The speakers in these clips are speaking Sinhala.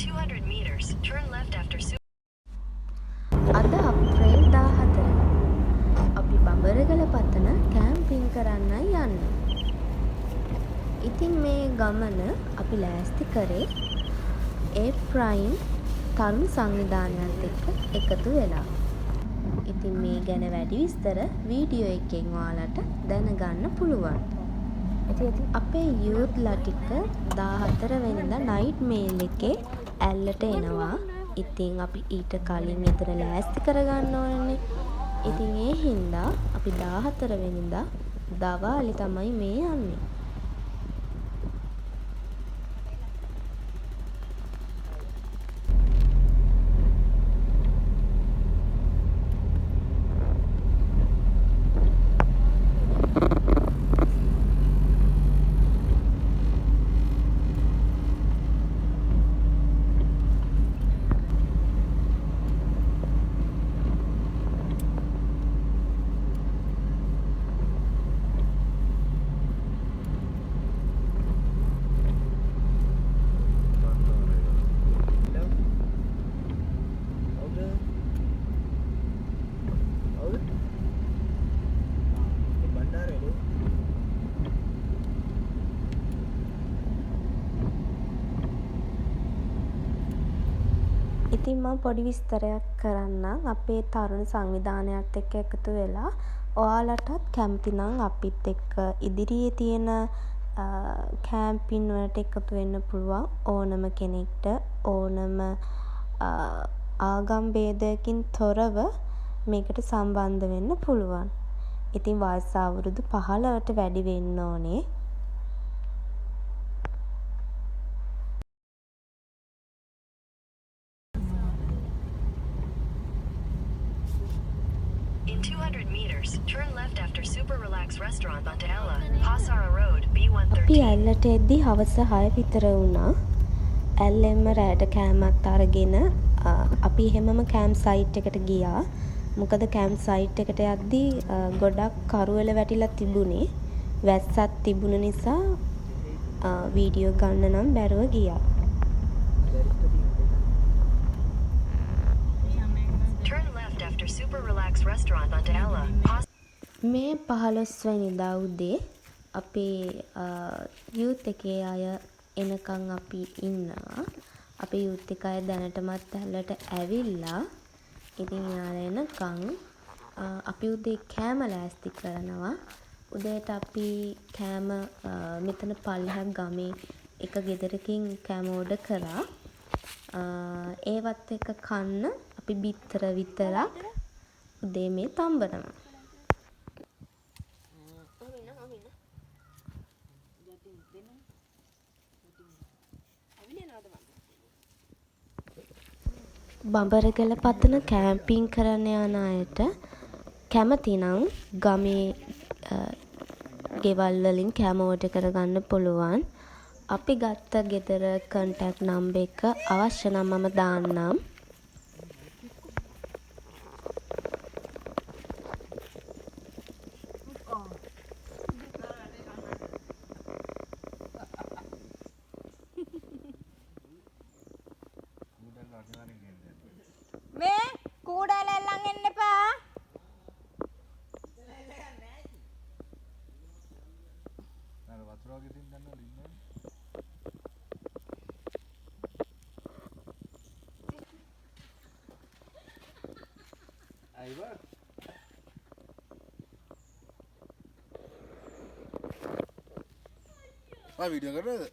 200 meters, turn left after අද අප්‍රේල් 14 අපි බඹරගල පතන කැම්පින් කරන්නයි යන්නේ. ඉතින් මේ ගමන අපි ලෑස්ති කරේ ඒ ප්‍රයිම් තරුණ සංවිධානයත් එක්ක එකතු වෙලා. ඉතින් මේ ගැන වැඩි විස්තර වීඩියෝ එකෙන් ඔයාලට දැනගන්න පුළුවන්. අපේ යූත්ලා ටික 14 වෙනිදා නයිට් මේල් එකේ ඇල්ලට එනවා. ඉතින් අපි ඊට කලින් එතන ලෑස්ති කරගන්න ඕනනේ. ඉතින් ඒ හින්දා අපි 14 වෙනිදා දවාලේ තමයි මේ යන්නේ. ඉතින් මම පොඩි විස්තරයක් කරන්නම් අපේ තරුණ සංවිධානයත් එක්ක එකතු වෙලා. ඔයාලටත් කැමති නම් අපිත් එක්ක ඉදිරියේ තියෙන කැම්පින් වලට එකතු වෙන්න පුළුවන්. ඕනම කෙනෙක්ට ඕනම ආගම් භේදයකින් තොරව මේකට සම්බන්ධ වෙන්න පුළුවන්. ඉතින් වයස අවුරුදු 15ට වැඩි වෙන්න ඕනේ. In 200 meters, turn left after Super Relax Restaurant onto Ella, Pasara Road, B113. අපි ඇල්ලට එද්දි හවස 6 විතර වුණා. ඇල්ලෙන්ම රෑට කෑමත් අරගෙන අපි එහෙමම කැම්ප් සයිට් එකට ගියා. මොකද කැම්ප් සයිට් එකට යද්දි ගොඩක් කරුවල වැටිලා තිබුණේ. වැස්සක් තිබුණ නිසා වීඩියෝ ගන්න නම් බැරුව ගියා. Turn left after Super Relax Restaurant onto Ella. මේ 15 වෙනිදා උදේ අපේ යූත් එකේ අය එනකන් අපි ඉන්නවා. අපේ යූත් එක අය දැනටමත් ඇල්ලට ඇවිල්ලා. ඉතින් යාලා එනකන් අපි උදේ කෑම ලෑස්ති කරනවා. උදේට අපි කෑම මෙතන පල්ලෙහා ගමේ එක ගෙදරකින් කෑම ඕඩර් කරා. ඒවත් එක කන්න අපි බිත්තර විතරක් උදේ මේ තම්බනවා. බඹරගල පතන කැම්පින් කරන්න යන අයට කැමති නම් ගමේ ගෙවල් වලින් කෑම ඕඩර් කරගන්න පුළුවන්. අපි ගත්ත ගෙදර කන්ටැක්ට් නම්බර් එක අවශ්‍ය නම් මම දාන්නම්. මේ කූඩාලෙල්ලන් එන්න එපා. අර වතුර වගේ තින් ගන්නවද ඉන්නේ? අයිවා. වීඩියෝ කරනවද?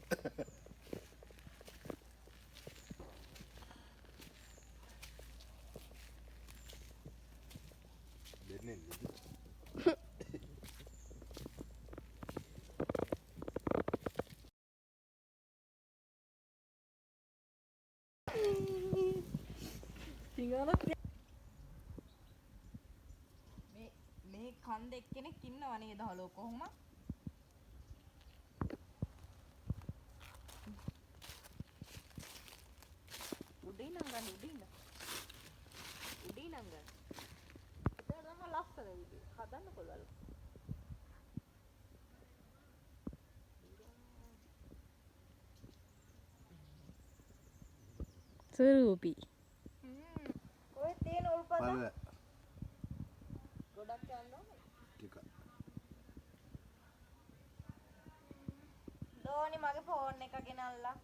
මේ කන්ද එක්කෙනෙක් ඉන්නව නේද හලෝ කොහොම? උඩින් නංගන්න උඩින්. උඩින් නංගන්න. ඒක තමයි ලස්සන වීඩියෝ. හදන්න පුළුවන්. ස්වරූපී. ඔය තියෙන උල්පත පළ ගොඩක් යනවා. ටික දෝනි මගේ ෆෝන් එක ගෙනල්ලා.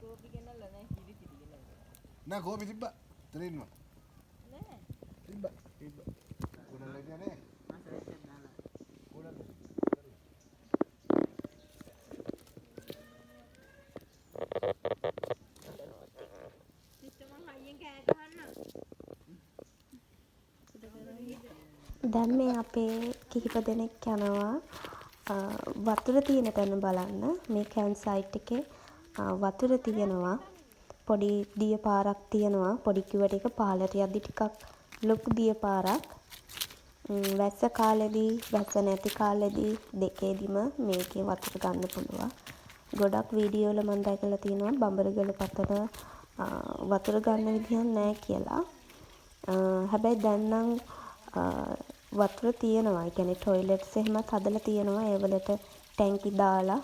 ගෝපි ගෙනල්ලා නැහැ කිරි කිරි ගෙනල්ලා. නෑ කෝපි තිබ්බා තරින්ම නෑ. තිබ්බා කුඩල් ලැබියා නේ කුඩල් සිස්ටර් මං හයියෙන් කෑ ගහන්න. දැන් මේ අපේ කිහිප දෙනෙක් යනවා වතුර තියෙන තැන බලන්න. මේ කැම්ප් සයිට් එකේ වතුර තියෙනවා. පොඩි දිය පාරක් තියෙනවා. පොඩි කිව්වට එක පාලට යද්දි ටිකක් ලොකු දිය පාරක්. වැස්ස කාලෙදී වැස්ස නැති කාලෙදී දෙකේදිම මේකේ වතුර ගන්න පුළුවන්. ගොඩක් වීඩියෝ වල මම දැකලා තියෙනවා බඹරගල පතන වතුර ගන්න විදිහක් නැහැ කියලා. හැබැයි දැන් නම් වතුර තියෙනවා. ඒ කියන්නේ টয়ලට්ස් එහෙමත් හදලා තියෙනවා. ඒ වලට ටැංකි දාලා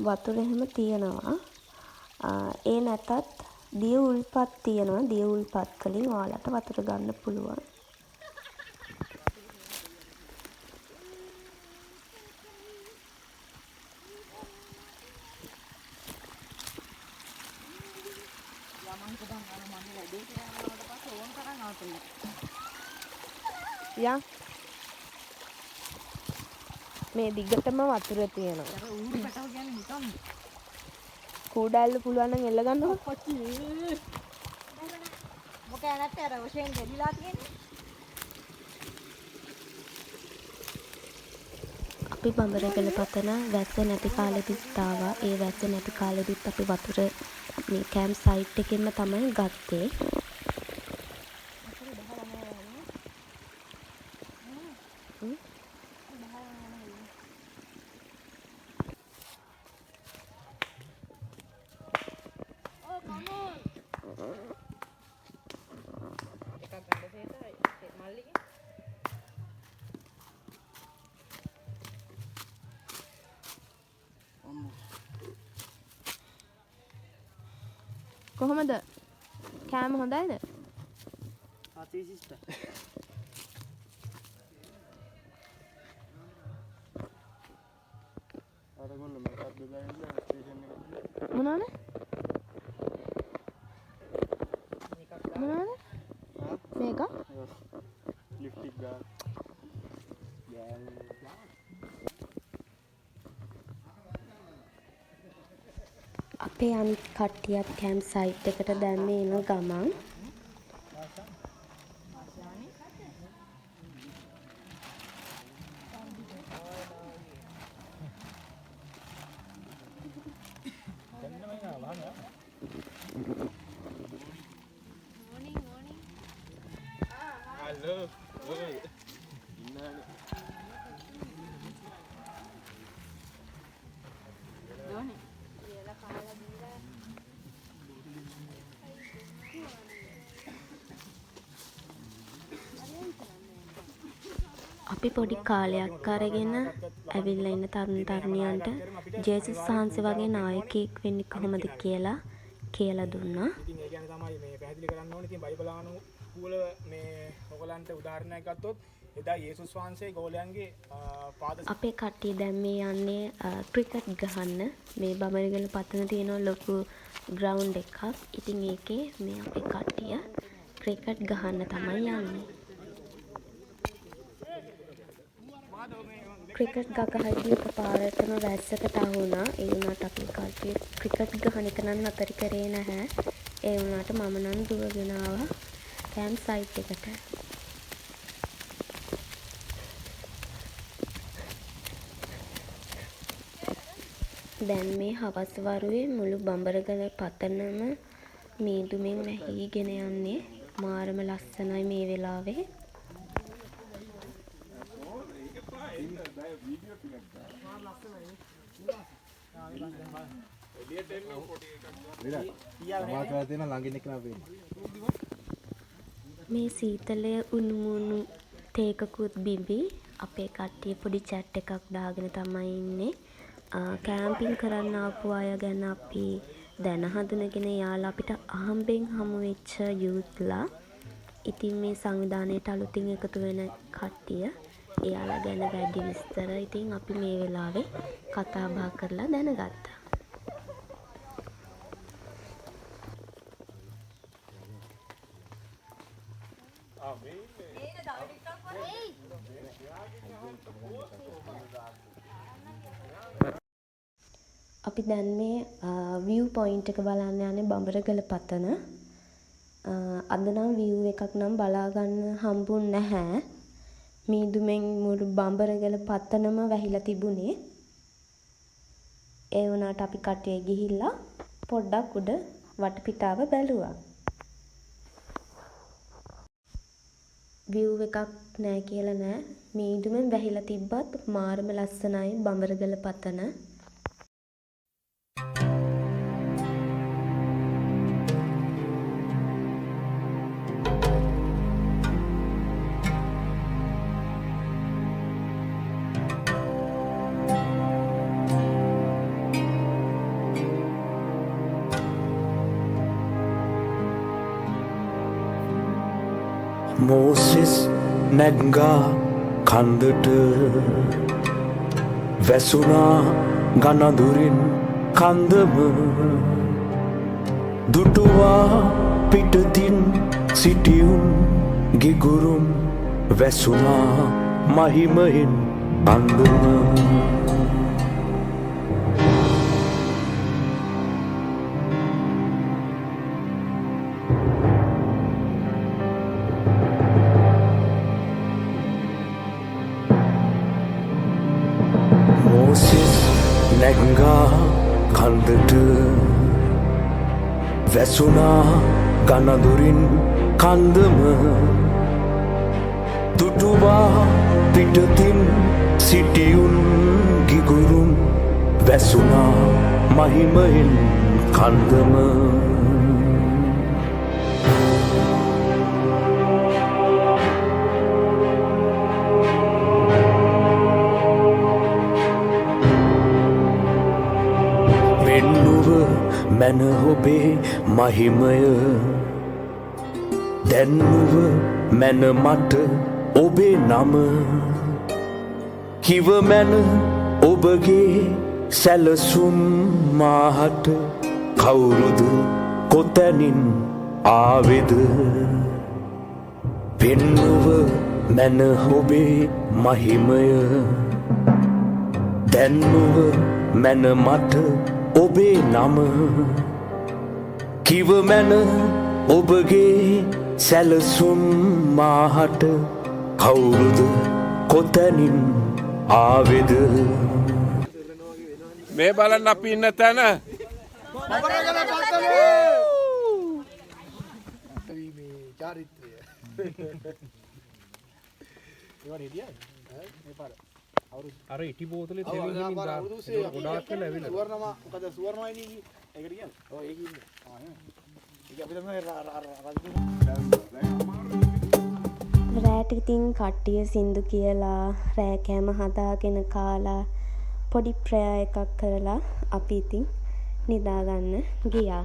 වතුර එහෙම තියෙනවා. ඒ නැතත් දිය උල්පත් තියෙනවා. දිය උල්පත් වලින් ඔයාලට වතුර ගන්න පුළුවන්. යා මේ දිගටම වතුර තියෙනවා. ඌරු පැටව කියන්නේ නිකම්ද? කූඩාල්ල පුළුවන් නම් එල්ල ගන්නකො. මොකද නැත්te අර වශයෙන් දෙලිලා තියෙන්නේ. අපි බඹරගල පතන වැස්ස නැති කාලෙදිත් ආවා. ඒ වැස්ස නැති කාලෙදිත් අපි වතුර මේ කැම්ප් සයිට් එකෙන්ම තමයි ගත්තේ. කොහොමද? කෑම හොඳයිද? ආතී සිස්ටර්. අරගොල්ලෝ මේකත් බෙදලා ඉන්න ස්ටේෂන් එකට මොනවාද? මොනවාද? මේක? ලිෆ්ට් එක ගන්න අපේ අනිත් කට්ටියත් කැම්ප් සයිට් එකට දැන් මේ එන ගමන් හලෝ ඔය ඉන්නනේ අපි පොඩි කාලයක් අරගෙන ඇවිල්ලා ඉන්න තරුණ තරුණියන්ට ජේසුස් වහන්සේ වගේ නායකයෙක් වෙන්නේ කොහොමද කියලා දුන්නා. ඉතින් ඒ කියන්නේ තමයි මේ පැහැදිලි කරන්න ඕනේ. ඉතින් බයිබලානුකූල මේ ඔයගලන්ට උදාහරණයක් ගත්තොත් එදා යේසුස් වහන්සේ ගෝලයන්ගේ පාද අපේ කට්ටිය දැන් මේ යන්නේ ක්‍රිකට් ගහන්න. මේ බඹරගල පතන තියෙන ලොකු ග්‍රවුන්ඩ් එකක්. ඉතින් ඒකේ මේ අපේ කට්ටිය ක්‍රිකට් ගහන්න තමයි යන්නේ. ක්‍රිකට් ගහද්දී එකපාරටම වැස්සකට අහු වුණා. ඒ වුණාට අපේ කට්ටිය ක්‍රිකට් ගහන එක නම් අතර කරේ නැහැ. ඒ වුණාට මම නම් දුවගෙන ආවා කැම්ප් සයිට් එකට. දැන් මේ හවස් වරුවේ මුළු බඹරගල පතනම මීදුමින් වැහිගෙන යන්නේ. මාරම ලස්සනයි මේ වෙලාවේ. මේ සීතලය උණුමුණු තේකකුත් බිබි අපේ කට්ටිය පොඩි චැට් එකක් දාගෙන තමයි ඉන්නේ. කෑම්පින් කරන්න ආපු අය ගැන අපි දැන හඳුනගෙන යාලා අපිට අහම්බෙන් හමු වෙච්ච යූත්ලා. ඉතින් මේ සංවිධානයට අලුතින් එකතු වෙන කට්ටිය එයාලා ගැන වැඩි විස්තර ඉතින් අපි මේ වෙලාවේ කතා බහ කරලා දැනගත්තා. අපි දැන් මේ view point එක බලන්න යන්නේ බඹරගල පතන. අද නම් view එකක් නම් බලා ගන්න හම්බුන්නේ නැහැ. මීදුමෙන් මුළු බඹරගල පතනම වැහිලා තිබුණේ. ඒ වුණාට අපි කටේ ගිහිල්ලා පොඩ්ඩක් උඩ වටපිටාව බැලුවා. view එකක් නැහැ කියලා නෑ. මීදුමෙන් වැහිලා තිබ්බත් මාරම ලස්සනයි බඹරගල පතන. මෝසෙස් නැග්ගා කන්දට වැසුනා ගනදුරින් කන්දම දුටුවා පිටතින් සිටියුම් ගිගුරුම් වැසුනා මහිමයෙන් අන්දම නැග්ගා කන්දට වැසුනා ගනදුරින් කන්දම දුටුවා පිටතින් සිටියුන් ගිගුරුම් වැසුනා මහිමයෙන් කන්දම මැන ඔබේ මහිමය දැන්නුව මැන මට ඔබේ නම කිව මැන ඔබගේ සැලසුම් මාහට කවුරුද කොතැනින් ආවෙද පෙන්නුව මැන ඔබේ මහිමය දැන්නුව මැන මට ඔබේ නම කිව මැන ඔබගේ සැලසුම් මාහට කවුරුද කොතැනින් ආවෙද මේ බලන්න අපි ඉන්න තැන අර ඉටි බෝතලේ තෙලින් ගිහින් දාන්න. ඒක ගොඩාක් වෙලා ඇවිල්ලා. සුවර්ණම මොකද සුවර්ණමයි නේ. ඒකට කියන්නේ. ඔව් ඒක ඉන්නේ. ඒක අපි තමයි රෑට ඉතින් කට්ටිය සින්දු කියලා රෑ කෑම හදාගෙන කාලා පොඩි ප්‍රයා එකක් කරලා අපි ඉතින් නිදාගන්න ගියා.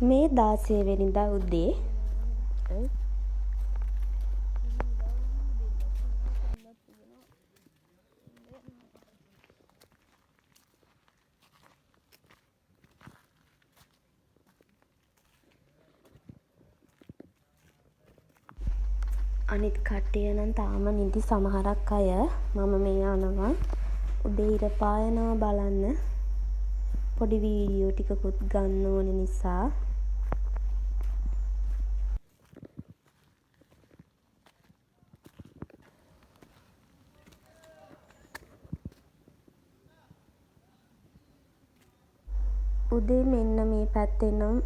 මේ 16 වෙනිදා උදේ අනිත් කට්ටිය නම් තාම නිදි සමහරක් අය. මම මේ යනවා උදේ ඉර පායනවා බලන්න. පොඩි වීඩියෝ ටිකකුත් ගන්න ඕන නිසා. උදේ මෙන්න මේ පැත්තේ නම්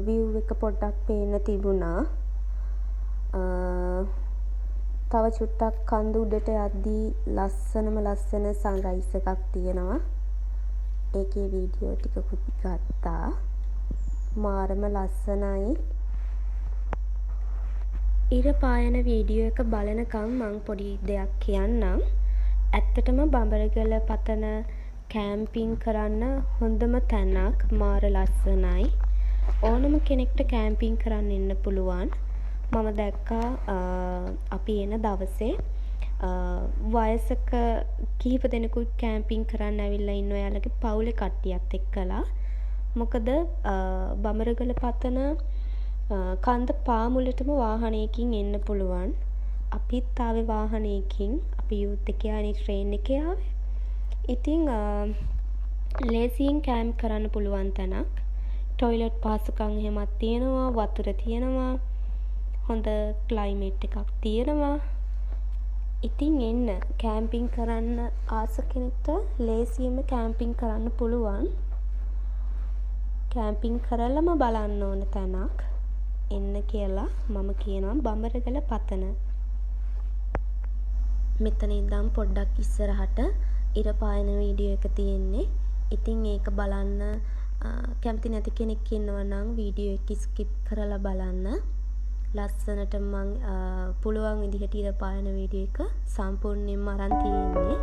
view එක පොඩ්ඩක් පේන්න තිබුණා. තව චුට්ටක් කඳු උඩට යද්දී ලස්සනම ලස්සන සන්රයිස් එකක් තියෙනවා. ඒකේ වීඩියෝ ටිකකුත් ගත්තා. මාරම ලස්සනයි. ඉර පායන වීඩියෝ එක බලනකම් මං පොඩි දෙයක් කියන්නම්. ඇත්තටම බඹරගල පතන කෑම්පින් කරන්න හොඳම තැනක්. මාර ලස්සනයි. ඕනම කෙනෙක්ට කෑම්පින් කරන්න එන්න පුළුවන්. මම දැක්කා අපි එන දවසේ වයසක කිහිප දෙනෙකුත් කෑම්පින් කරන්න ඇවිල්ලා ඉන්න ඔයාලගේ පවුලේ කට්ටියත් එක්කලා. මොකද බඹරගල පතන කන්ද පාමුලටම වාහනයකින් එන්න පුළුවන්. අපිත් ආවේ වාහනයකින්. අපි යූත් එකේ ආනේ ට්‍රේන් එකේ ආවේ. ඉතින් ලේසියෙන් කෑම්ප් කරන්න පුළුවන් තැනක්. ටොයිලට් පහසුකම් එහෙමත් තියෙනවා. වතුර තියෙනවා. හොඳ ක්ලයිමේට් එකක් තියෙනවා. ඉතින් එන්න කෑම්පින් කරන්න ආස කෙනෙක්ට ලේසියෙන්ම කෑම්පින් කරන්න පුළුවන්. කෑම්පින් කරලම බලන්න ඕන තැනක් එන්න කියලා මම කියනවා බඹරගල පතන. මෙතන ඉඳන් පොඩ්ඩක් ඉස්සරහට ඉර පායන වීඩියෝ එක තියෙන්නේ. ඉතින් ඒක බලන්න කැමති නැති කෙනෙක් ඉන්නවා නම් වීඩියෝ එක ස්කිප් කරලා බලන්න. ලස්සනට මං පුළුවන් විදිහට ඉර පායන වීඩියෝ එක සම්පූර්ණයෙන්ම අරන් තියෙන්නේ.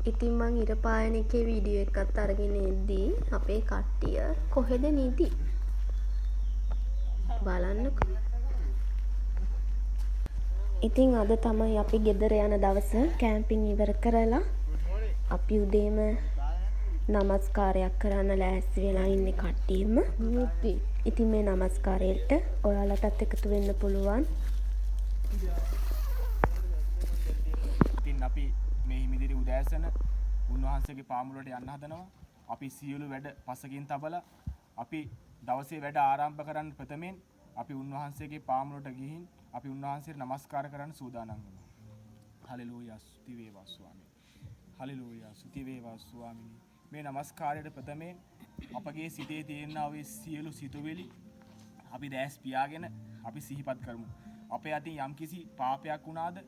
ඉතින් මං ඉර පායන එකේ වීඩියෝ එකත් අරගෙන එද්දී අපේ කට්ටිය කොහෙද නිදි බලන්නකෝ. ඉතින් අද තමයි අපි ගෙදර යන දවස. කැම්පින් ඉවර කරලා අපි උදේම නමස්කාරයක් කරන්න ලෑස්ති වෙලා ඉන්නේ කට්ටියම. ඉතින් මේ නමස්කාරයට ඔයාලටත් එකතු වෙන්න පුළුවන්. ඉතින් අපි මේ හිමිදිරි උදෑසන උන්වහන්සේගේ පාමුලට යන්න හදනවා. අපි සියලු වැඩ පසකින් තබලා අපි දවසේ වැඩ ආරම්භ කරන්න ප්‍රථමයෙන් අපි උන්වහන්සේගේ පාමුලට ගිහින් අපි උන්වහන්සේට නමස්කාර කරන්න සූදානම් වෙනවා. හලෙලූයා ස්තුති වේවා ස්වාමී. හලෙලූයා ස්තුති වේවා ස්වාමී. මේ නමස්කාරයට ප්‍රථමයෙන් අපගේ සිතේ තියෙනා ওই සියලු සිතුවිලි අපි දැස් පියාගෙන අපි සිහිපත් කරමු. අපේ අතින් යම්කිසි පාපයක් වුණාද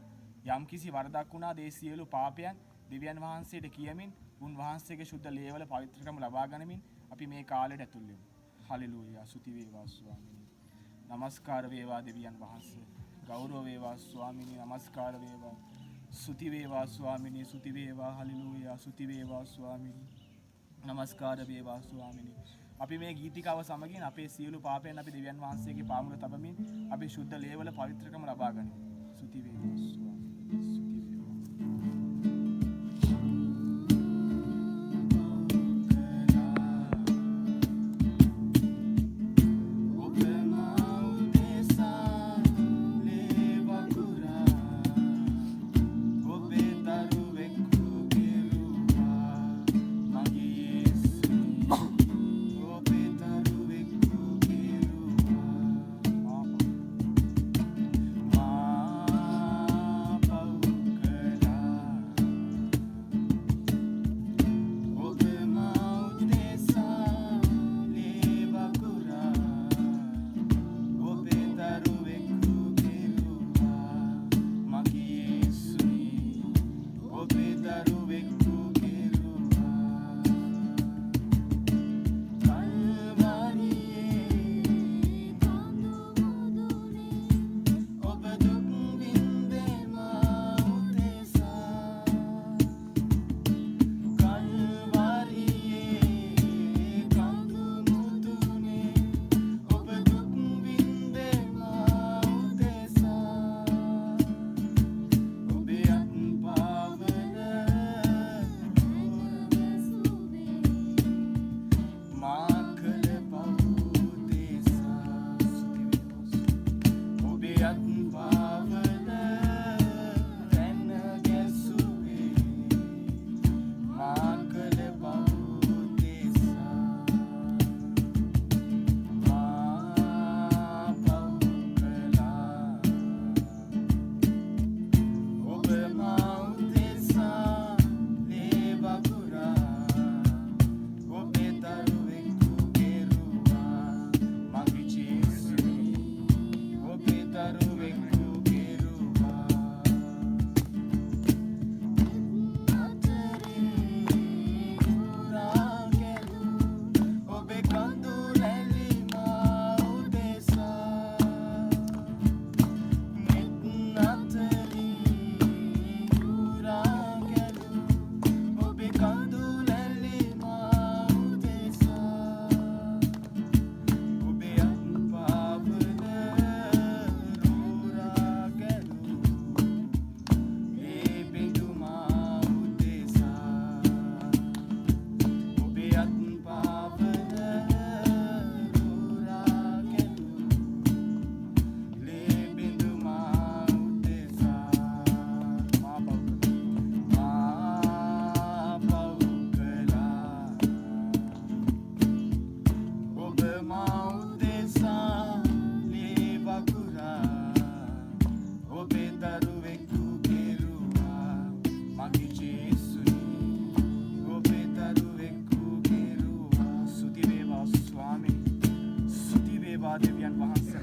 යම්කිසි වරදක් වුණාද ඒ සියලු පාපයන් දෙවියන් වහන්සේට කියමින් උන්වහන්සේගේ ශුද්ධ ලේවල පවිත්‍රකම ලබා ගනිමින් අපි මේ කාලයට ඇතුල් වෙමු. හලෙලූයා ස්තුති වේවා ස්වාමීනි. නමස්කාර වේවා දෙවියන් වහන්සේ. ගෞරව වේවා ස්වාමීනි. නමස්කාර වේවා. ස්තුති වේවා ස්වාමීනි. ස්තුති වේවා. හලෙලූයා ස්තුති වේවා ස්වාමීනි. නමස්කාර වේවා ස්වාමීනි. අපි මේ ගීතිකාව සමගින් අපේ සියලු පාපයන් අපි දෙවියන් වහන්සේගේ පාමුල තබමින් අපි ශුද්ධ ලේවල පවිත්‍රකම ලබා ගනිමු. ස්තුති වේවා ස්වාමීනි. ස්තුති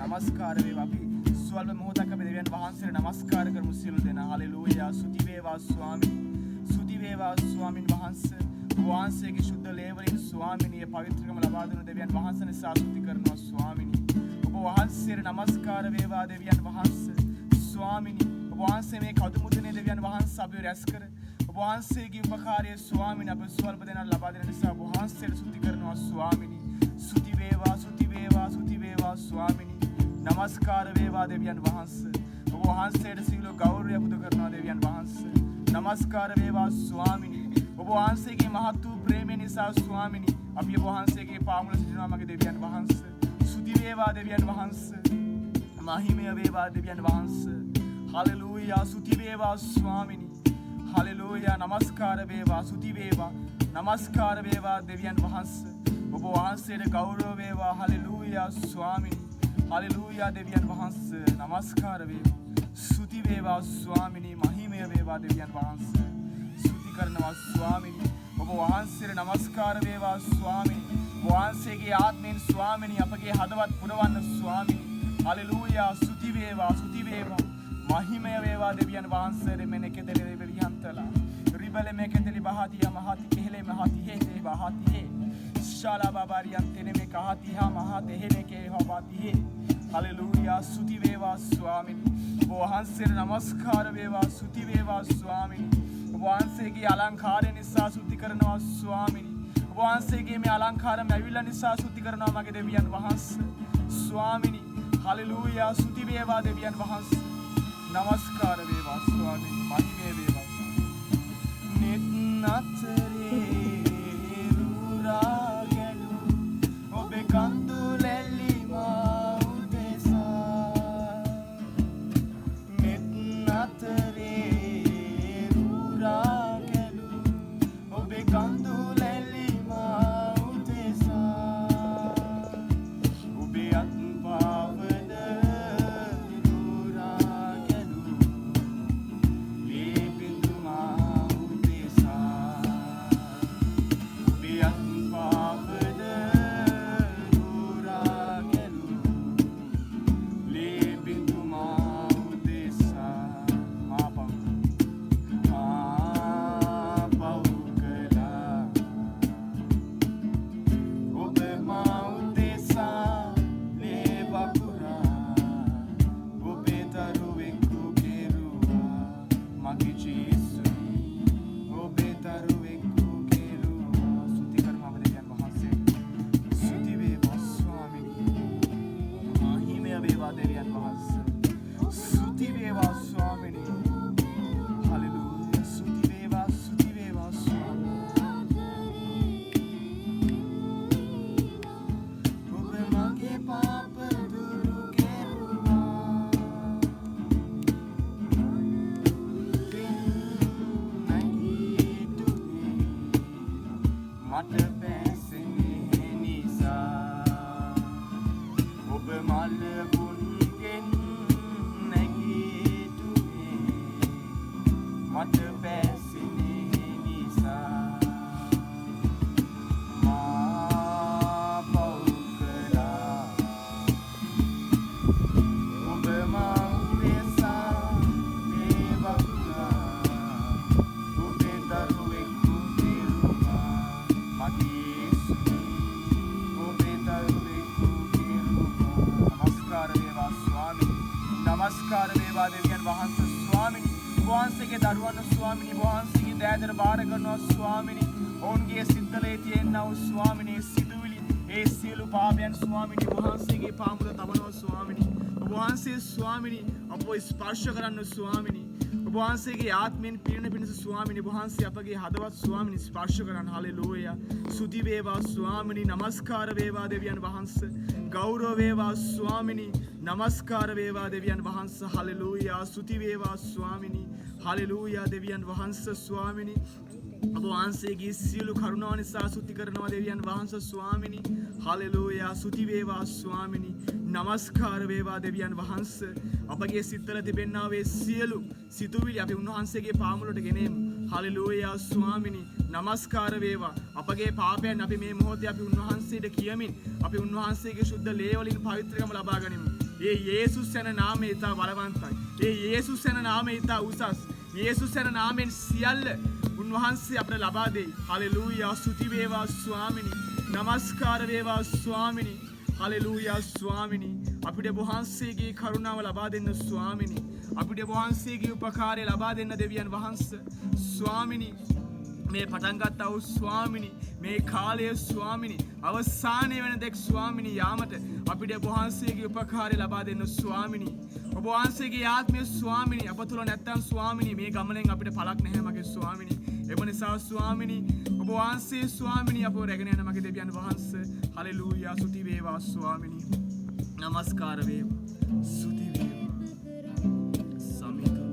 නමස්කාර වේවා. අපි ස්වල්ප මොහොතක් අපි දෙවියන් වහන්සේට නමස්කාර කරමු සියලු දෙනා. හලෙලූයා. ස්තුති වේවා ස්වාමී. ස්තුති වේවා ස්වාමින් වහන්සේ. වහන්සේගේ ශුද්ධ ලේවලින් ස්වාමිනිය පවිත්‍රකම ලබා දුන දෙවියන් වහන්සේ නිසා ස්තුති කරනවා ස්වාමිනී. ඔබ වහන්සේට නමස්කාර වේවා දෙවියන් වහන්සේ. ස්වාමිනී ඔබ වහන්සේ මේ කදුමුදනේ දෙවියන් වහන්සේ අපිව රැස් කර ඔබ වහන්සේගේ උපකාරයේ ස්වාමිනී අප ස්වල්ප දෙනා ලබා දෙන නිසා ඔබ වහන්සේට ස්තුති කරනවා ස්වාමිනී. ස්තුති වේවා ස්තුති වේවා ස්තුති වේවා ස්වාමිනී. නමස්කාර වේවා දෙවියන් වහන්සේ. ඔබ වහන්සේට සියලු ගෞරවය පුද කරනවා දෙවියන් වහන්සේ. නමස්කාර වේවා ස්වාමිනී. ඔබ වහන්සේගේ මහත් වූ ප්‍රේමය නිසා ස්වාමිනී අපි ඔබ වහන්සේගේ පාමුල සිටිනවා මගේ දෙවියන් වහන්සේ. ස්තුති වේවා දෙවියන් වහන්සේ. මහිමය වේවා දෙවියන් වහන්සේ. හලෙලූයා. ස්තුති වේවා ස්වාමිනී. හලෙලූයා නමස්කාර වේවා ස්තුති වේවා නමස්කාර වේවා දෙවියන් වහන්සේ ඔබ වහන්සේට ගෞරව වේවා හලෙලූයා ස්වාමිනී හලෙලූයා දෙවියන් වහන්සේ නමස්කාර වේවා ස්තුති වේවා ස්වාමිනී මහිමය වේවා දෙවියන් වහන්සේ ස්තුති කරනවා ස්වාමිනී ඔබ වහන්සේට නමස්කාර වේවා ස්වාමිනී වහන්සේගේ ආත්මෙන් ස්වාමිනී අපගේ හදවත් පුරවන්න ස්වාමිනී හලෙලූයා ස්තුති වේවා මහිමය වේවා දෙවියන් වහන්සේ මෙන්න කෙතෙලි විරියන්තලා රිබල මේ කෙතෙලි බහතිය මහති කෙහෙලේ මහති හේතේ බහති හේ ශාලා බබාරියන් තෙනේ මේ කහති හා මහත හේනකේ හවති හේ හලෙලූයා ස්තුති වේවා ස්වාමිනී ඔබ වහන්සේට නමස්කාර වේවා ස්තුති වේවා ස්වාමිනී ඔබ වහන්සේගේ අලංකාරය නිසා ස්තුති කරනවා ස්වාමිනී ඔබ වහන්සේගේ මේ අලංකාරම ඇවිල්ලා නිසා ස්තුති කරනවා මගේ දෙවියන් වහන්සේ ස්වාමිනී හලෙලූයා ස්තුති වේවා දෙවියන් වහන්සේ නමස්කාර වේවා ස්වාමිනී මහිමය වේවා නිත් නතරේ රුරා ගැලු ඔබේ කඳුලැලි මා උදෙසා නිත් නතරේ රුරා ගැලු ඔබේ කඳුලැලි මා උදෙසා ඔබේ අත්පාවද නමස්කාර වේවා දෙවියන් වහන්සේ ස්වාමිනී වහන්සේගේ දරුවන් ස්වාමිනී වහන්සේගේ දෑදර බාර කරනවා ස්වාමිනී ඔවුන්ගේ සිත්වලේ තියෙනා වූ ස්වාමිනී සිතුවිලි ඒ සියලු පාපයන් ස්වාමිනී වහන්සේගේ පාමුල තබනවා ස්වාමිනී වහන්සේ ස්වාමිනී අපව ස්පර්ශ කරන්න ස්වාමිනී වහන්සේගේ ආත්මෙන් පිරෙන පිණිස ස්වාමිනී වහන්සේ අපගේ හදවත් ස්වාමිනී ස්පර්ශ කරන්න හලෙලූයා ස්තුති වේවා ස්වාමිනී නමස්කාර වේවා දෙවියන් වහන්සේ ගෞරව වේවා ස්වාමිනී නමස්කාර වේවා දෙවියන් වහන්සේ හලෙලූයා ස්තුති වේවා ස්වාමිනී හලෙලූයා දෙවියන් වහන්සේ ස්වාමිනී ඔබ වහන්සේගේ සියලු කරුණාව නිසා ස්තුති කරනවා දෙවියන් වහන්සේ ස්වාමිනී හලෙලූයා ස්තුති වේවා ස්වාමිනී නමස්කාර වේවා දෙවියන් වහන්සේ අපගේ සිත්වල තිබෙනා වේ සියලු සිතුවිලි අපි උන්වහන්සේගේ පාමුලට ගෙනෙමු හලෙලූයා ස්වාමිනී නමස්කාර වේවා අපගේ පාපයන් අපි මේ මොහොතේ අපි උන්වහන්සේට කියමින් අපි උන්වහන්සේගේ ශුද්ධ ලේ වලින් පවිත්‍රකම ලබා ගනිමු ඒ යේසුස් යන නාමය ඉතා බලවන්තයි ඒ යේසුස් යන නාමය ඉතා උසස් යේසුස් යන නාමයෙන් සියල්ල උන්වහන්සේ අපට ලබා දෙයි හලෙලූයා ස්තුති වේවා ස්වාමිනී නමස්කාර වේවා ස්වාමිනී හලෙලූයා ස්වාමිනී අපිට වහන්සේගේ කරුණාව ලබා දෙන්න ස්වාමිනී අපිට වහන්සේගේ උපකාරය ලබා දෙන්න දෙවියන් වහන්සේ ස්වාමිනී මේ පටන් ගත්තා වූ ස්වාමිනී මේ කාලය ස්වාමිනී අවසානයේ වෙන දෙක් ස්වාමිනී යාමට අපිට වහන්සේගේ උපකාරය ලබා දෙන්න ස්වාමිනී ඔබ වහන්සේගේ ආත්මය ස්වාමිනී අප තුල නැත්තම් ස්වාමිනී මේ ගමනෙන් අපිට පළක් නැහැ මගේ ස්වාමිනී එම නිසා ස්වාමිනී ඔබ වහන්සේ ස්වාමිනී අපව රැගෙන යන මගේ දෙවියන් වහන්සේ හලෙලූයා ස්තුති වේවා ස්වාමිනී නමස්කාර වේවා ස්තුති වේවා සමිතුනි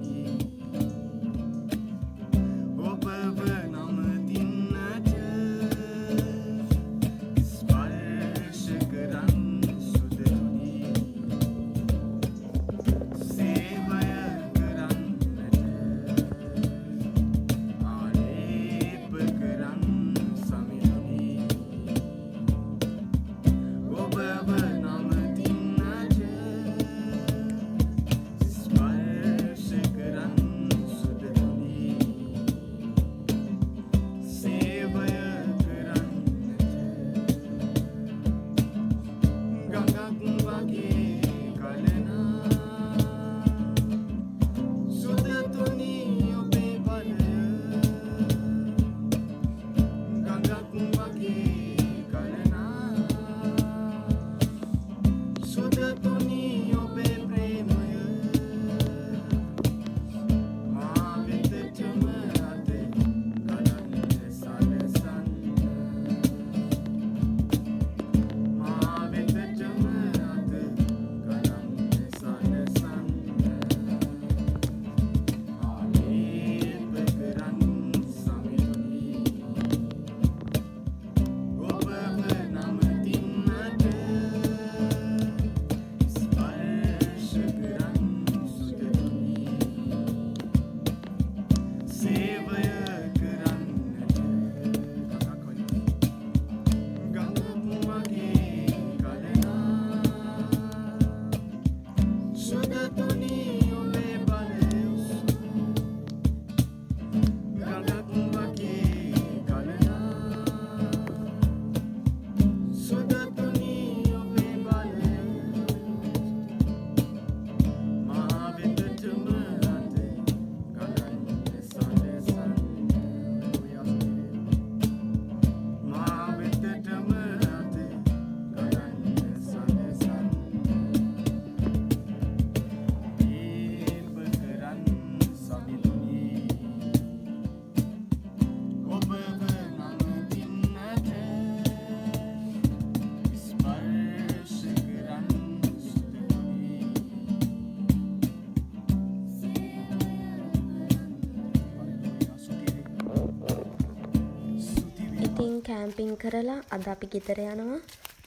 ඉතින් කෑම්පින් කරලා අද අපි ගෙදර යනවා.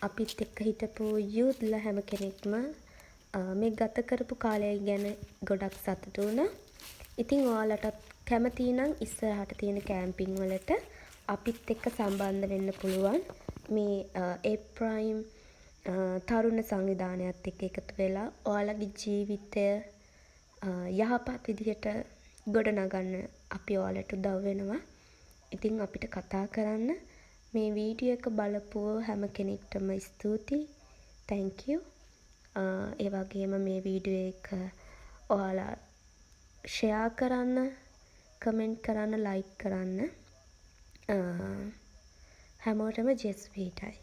අපිත් එක්ක හිටපු යූත්ලා හැම කෙනෙක්ම මේ ගත කරපු කාලය ගැන ගොඩක් සතුටු වුණා. ඉතින් ඔයාලටත් කැමති නම් ඉස්සරහට තියෙන කෑම්පින් වලට අපිත් එක්ක සම්බන්ධ වෙන්න පුළුවන්. මේ ඒප්‍රයිම් තරුණ සංවිධානයත් එක්ක එකතු වෙලා ඔයාලගේ ජීවිතය යහපත් විදිහට ගොඩනගන්න අපි ඔයාලට උදව් වෙනවා. ඉතින් අපිට කතා කරන්න. මේ වීඩියෝ එක බලපු හැම කෙනෙක්ටම ස්තුතියි. thank you. ඒ වගේම මේ වීඩියෝ එක ඔයාලා ෂෙයා කරන්න, කමෙන්ට් කරන්න, ලයික් කරන්න. හැමෝටම ජෙස් වීටයි.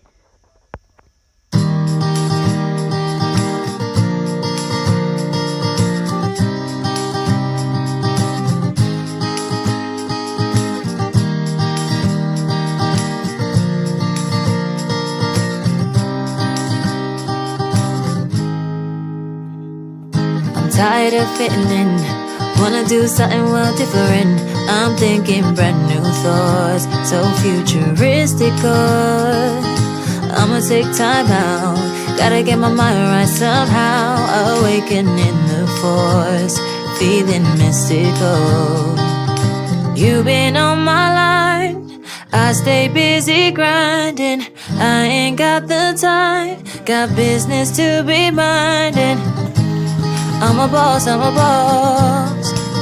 Tired of fitting in, wanna do something well different. I'm thinking brand new thoughts, so futuristic. I'ma take time out, gotta get my mind right somehow. Awakening the force, feeling mystical. You've been on my line, I stay busy grinding. I ain't got the time, got business to be minding. I'm a boss,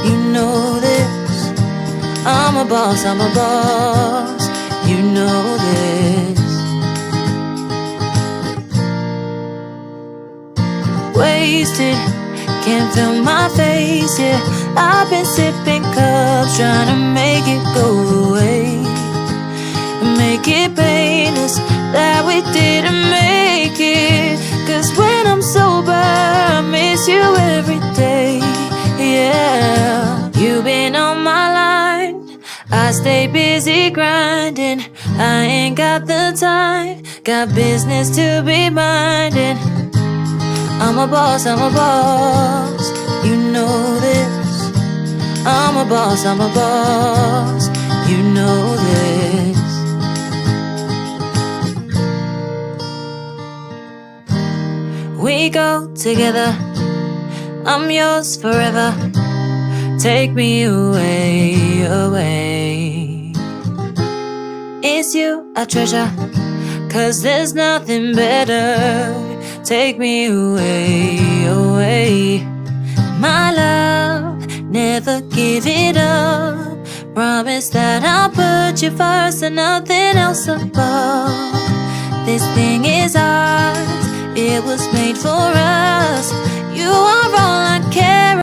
you know this. I'm a boss, you know this. Wasted, can't feel my face, yeah. I've been sipping cups, trying to make it go away. Make it painless that we didn't make it. 'Cause when I'm sober, I miss you every day, yeah. You've been on my line, I stay busy grinding. I ain't got the time, got business to be minding. I'm a boss, you know this. I'm a boss, you know this. We go together, I'm yours forever. Take me away, away. It's you I treasure, 'cause there's nothing better. Take me away, away. My love, never give it up. Promise that I'll put you first and nothing else above. This thing is ours, it was made for us. You are all I care